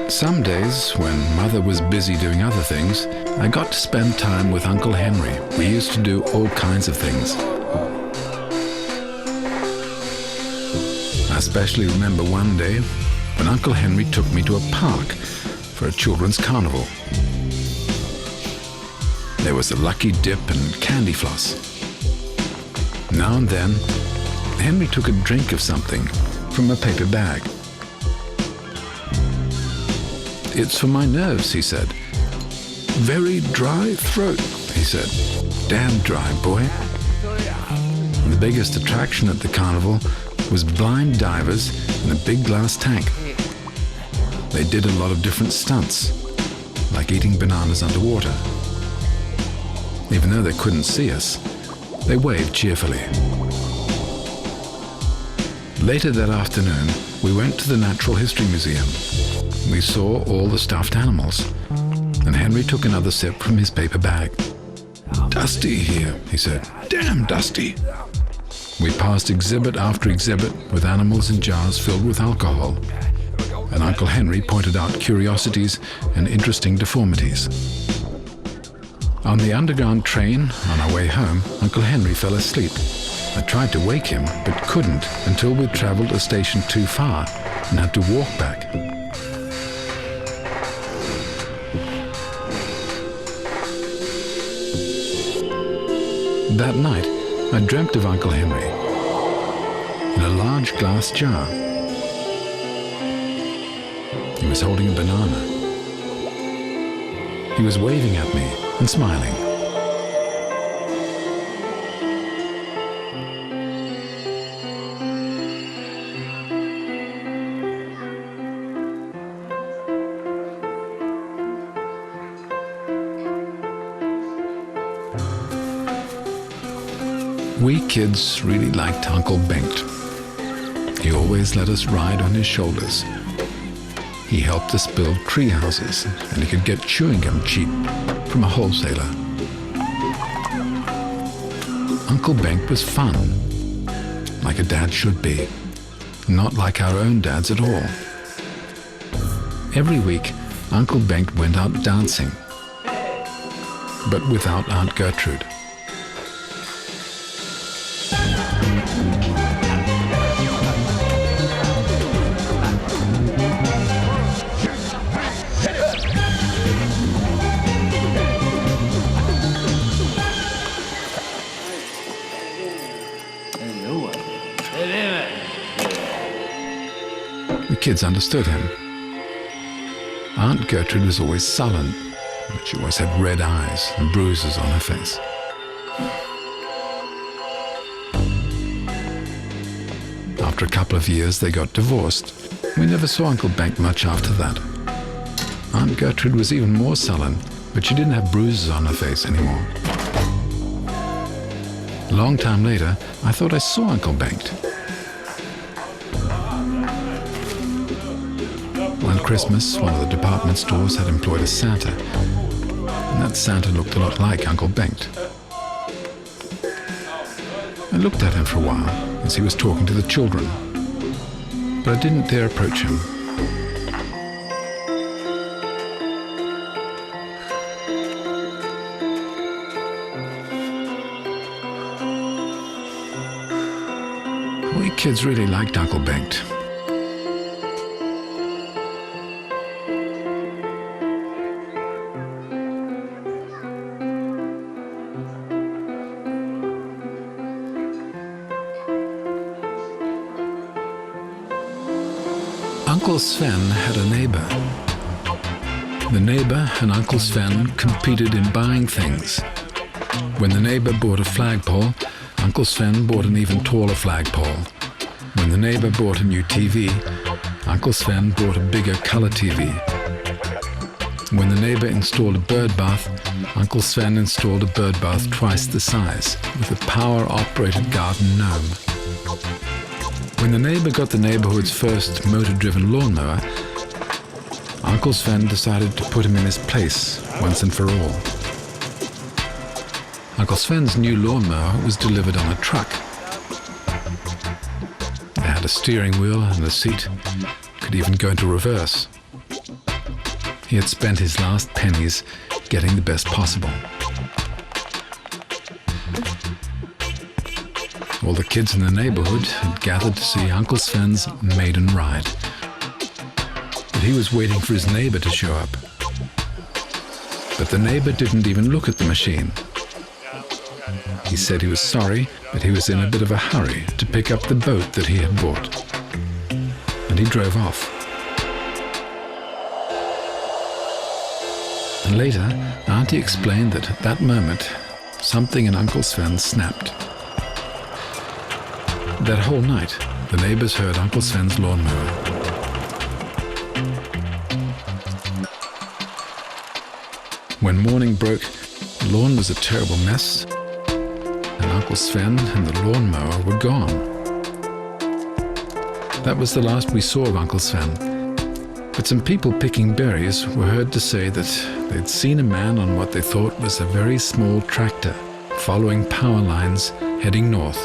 Some days, when Mother was busy doing other things, I got to spend time with Uncle Henry. We used to do all kinds of things. I especially remember one day when Uncle Henry took me to a park for a children's carnival. There was a lucky dip and candy floss. Now and then, Henry took a drink of something from a paper bag. "It's for my nerves," he said. "Very dry throat," he said. "Damn dry, boy." And the biggest attraction at the carnival was blind divers in a big glass tank. They did a lot of different stunts, like eating bananas underwater. Even though they couldn't see us, they waved cheerfully. Later that afternoon, we went to the Natural History Museum. We saw all the stuffed animals, and Henry took another sip from his paper bag. "Dusty here," he said. "Damn dusty." We passed exhibit after exhibit with animals in jars filled with alcohol, and Uncle Henry pointed out curiosities and interesting deformities. On the underground train, on our way home, Uncle Henry fell asleep. I tried to wake him, but couldn't until we'd traveled a station too far and had to walk back. That night, I dreamt of Uncle Henry in a large glass jar. He was holding a banana. He was waving at me and smiling. We kids really liked Uncle Bengt. He always let us ride on his shoulders. He helped us build tree houses, and he could get chewing gum cheap from a wholesaler. Uncle Bengt was fun, like a dad should be, not like our own dads at all. Every week, Uncle Bengt went out dancing, but without Aunt Gertrude. The kids understood him. Aunt Gertrude was always sullen, but she always had red eyes and bruises on her face. After a couple of years, they got divorced. We never saw Uncle Bengt much after that. Aunt Gertrude was even more sullen, but she didn't have bruises on her face anymore. A long time later, I thought I saw Uncle Bengt. One Christmas, one of the department stores had employed a Santa, and that Santa looked a lot like Uncle Bengt. I looked at him for a while as he was talking to the children, but I didn't dare approach him. We kids really liked Uncle Bengt. Uncle Sven had a neighbor. The neighbor and Uncle Sven competed in buying things. When the neighbor bought a flagpole, Uncle Sven bought an even taller flagpole. When the neighbor bought a new TV, Uncle Sven bought a bigger color TV. When the neighbor installed a bird bath, Uncle Sven installed a bird bath twice the size with a power-operated garden gnome. When the neighbor got the neighborhood's first motor-driven lawnmower, Uncle Sven decided to put him in his place once and for all. Uncle Sven's new lawnmower was delivered on a truck. It had a steering wheel and the seat could even go into reverse. he had spent his last pennies getting the best possible. All the kids in the neighborhood had gathered to see Uncle Sven's maiden ride. But he was waiting for his neighbor to show up. But the neighbor didn't even look at the machine. He said he was sorry, but he was in a bit of a hurry to pick up the boat that he had bought. And he drove off. And later, Auntie explained that at that moment, something in Uncle Sven snapped. That whole night, the neighbors heard Uncle Sven's lawnmower. When morning broke, the lawn was a terrible mess, and Uncle Sven and the lawnmower were gone. That was the last we saw of Uncle Sven. But some people picking berries were heard to say that they'd seen a man on what they thought was a very small tractor, following power lines heading north.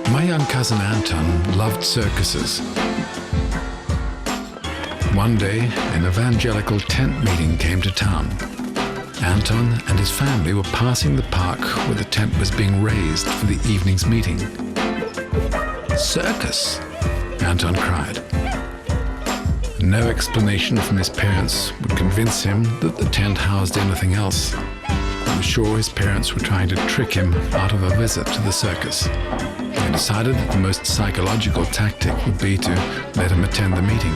My young cousin Anton loved circuses. One day, an evangelical tent meeting came to town. Anton and his family were passing the park where the tent was being raised for the evening's meeting. "Circus!" Anton cried. No explanation from his parents would convince him that the tent housed anything else. I'm sure his parents were trying to trick him out of a visit to the circus. They decided that the most psychological tactic would be to let him attend the meeting.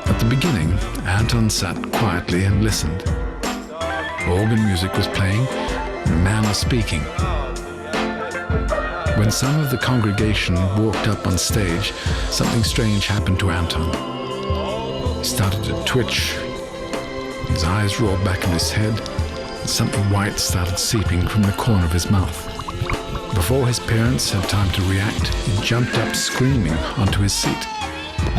At the beginning, Anton sat quietly and listened. Organ music was playing, and a man was speaking. When some of the congregation walked up on stage, something strange happened to Anton. He started to twitch. His eyes rolled back in his head, and something white started seeping from the corner of his mouth. Before his parents had time to react, he jumped up screaming onto his seat.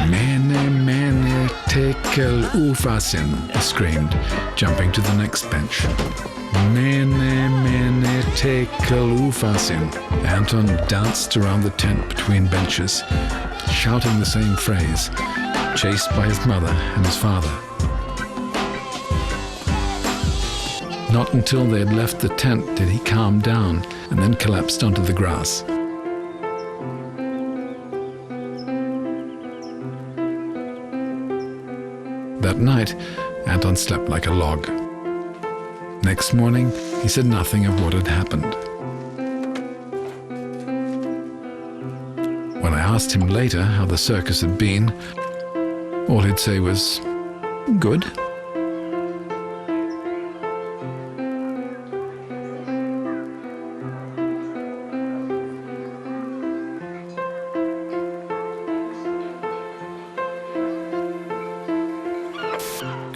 "Mene, mene, tekel ufasin," he screamed, jumping to the next bench. "Mene, mene, tekel ufasin." Anton danced around the tent between benches, shouting the same phrase, chased by his mother and his father. Not until they had left the tent did he calm down and then collapsed onto the grass. That night, Anton slept like a log. Next morning, he said nothing of what had happened. When I asked him later how the circus had been, all he'd say was, "Good."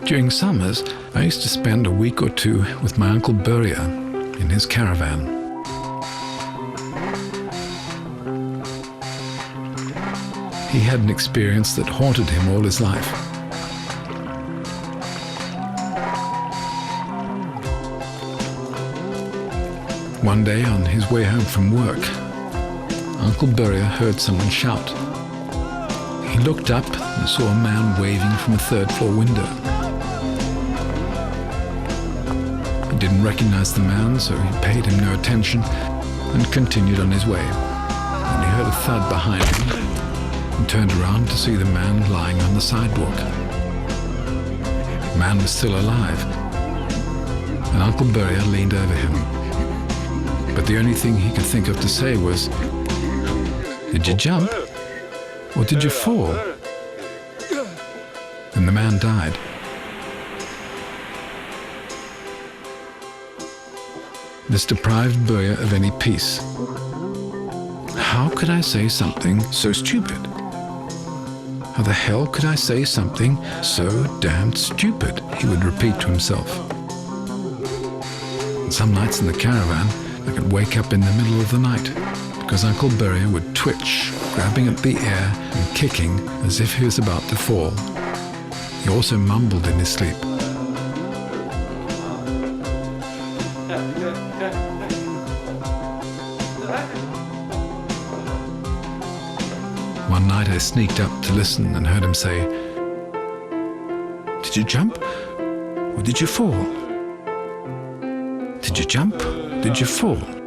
During summers, I used to spend a week or two with my Uncle Börje in his caravan. He had an experience that haunted him all his life. One day on his way home from work, Uncle Börje heard someone shout. He looked up and saw a man waving from a third-floor window. He didn't recognize the man, so he paid him no attention and continued on his way. When he heard a thud behind him and turned around to see the man lying on the sidewalk. The man was still alive, and Uncle Börje leaned over him. But the only thing he could think of to say was, "Did you jump? Or did you fall?" And the man died. This deprived Börje of any peace. How could I say something so stupid? How the hell could I say something so damned stupid? He would repeat to himself. And some nights in the caravan, I could wake up in the middle of the night because Uncle Börje would twitch, grabbing at the air and kicking as if he was about to fall. He also mumbled in his sleep. One night I sneaked up to listen and heard him say, "Did you jump? Or did you fall? Did you jump? Did you fall?"